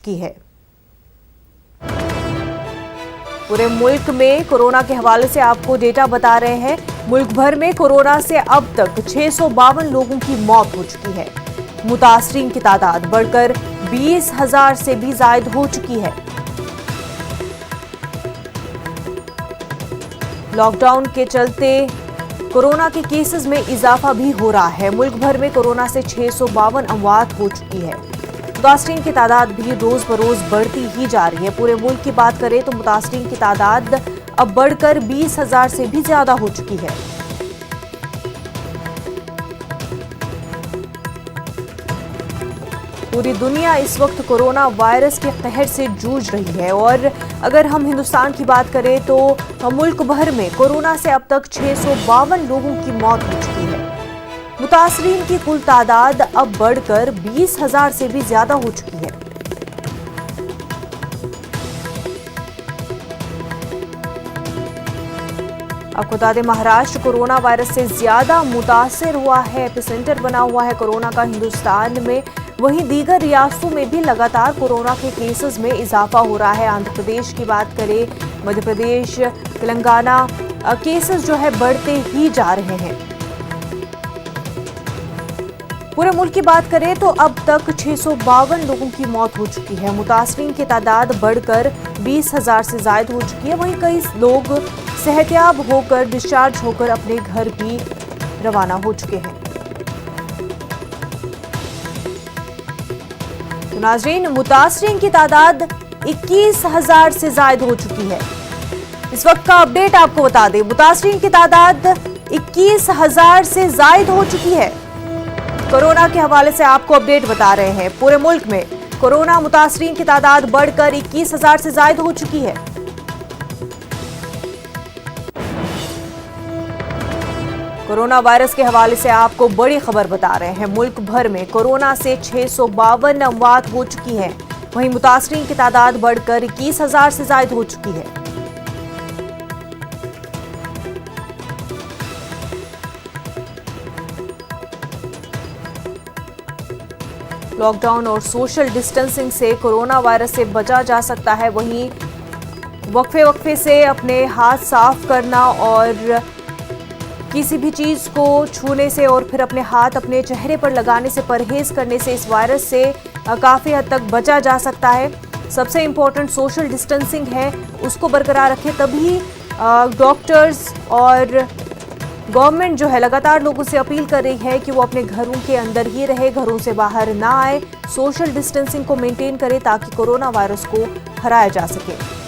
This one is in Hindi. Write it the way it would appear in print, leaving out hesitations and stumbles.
की है। पूरे मुल्क में कोरोना के हवाले से आपको डेटा बता रहे हैं। मुल्क भर में कोरोना से अब तक 652 लोगों की मौत हो चुकी है। मुतासरीन की तादाद बढ़कर 20,000 से भी ज्यादा हो चुकी है। लॉकडाउन के चलते कोरोना के केसेस में इजाफा भी हो रहा है। मुल्क भर में कोरोना से 652 अमवात हो चुकी है। मुतासरीन की तादाद भी रोज बरोज बढ़ती ही जा रही है। पूरे मुल्क की बात करें तो मुतासरीन की तादाद अब बढ़कर 20,000 से भी ज्यादा हो चुकी है। पूरी दुनिया इस वक्त कोरोना वायरस के कहर से जूझ रही है और अगर हम हिंदुस्तान की बात करें तो मुल्क भर में कोरोना से अब तक 652 लोगों की मौत हो चुकी है। मुतासरीन की कुल तादाद अब बढ़कर 20,000 से भी ज्यादा हो चुकी है। आपको बता दें, महाराष्ट्र कोरोना वायरस से ज्यादा मुतासिर हुआ है, एपिसेंटर बना हुआ है कोरोना का हिंदुस्तान में। वहीं दीगर रियासतों में भी लगातार कोरोना के केसेस में इजाफा हो रहा है। आंध्र प्रदेश की बात करें, मध्य प्रदेश, तेलंगाना, केसेस जो है बढ़ते ही जा रहे हैं। पूरे मुल्क की बात करें तो अब तक 652 लोगों की मौत हो चुकी है। मुतासरीन की तादाद बढ़कर 20,000 से ज्यादा हो चुकी है। वहीं कई लोग सेहतयाब होकर डिस्चार्ज होकर अपने घर भी रवाना हो चुके हैं। तो नाजरीन, मुतासरीन की तादाद 21,000 से ज्यादा हो चुकी है। इस वक्त का अपडेट आपको बता दें, मुतासरीन की तादाद 21,000 से ज्यादा हो चुकी है। कोरोना के हवाले से आपको अपडेट बता रहे हैं। पूरे मुल्क में कोरोना मुतासरीन की तादाद बढ़कर 21,000 से ज्यादा हो चुकी है। कोरोना वायरस के हवाले से आपको बड़ी खबर बता रहे हैं। मुल्क भर में कोरोना से 652 अमवात हो चुकी है। वहीं मुतासरीन की तादाद बढ़कर 21,000 से ज्यादा हो चुकी है। लॉकडाउन और सोशल डिस्टेंसिंग से कोरोना वायरस से बचा जा सकता है। वहीं वक्फे से अपने हाथ साफ करना और किसी भी चीज को छूने से और फिर अपने हाथ अपने चेहरे पर लगाने से परहेज करने से इस वायरस से काफी हद तक बचा जा सकता है। सबसे इंपॉर्टेंट सोशल डिस्टेंसिंग है, उसको बरकरार रखें, तभी डॉक्टर्स और गवर्नमेंट जो है लगातार लोगों से अपील कर रही है कि वो अपने घरों के अंदर ही रहे, घरों से बाहर ना आए, सोशल डिस्टेंसिंग को मेंटेन करें ताकि कोरोना वायरस को हराया जा सके।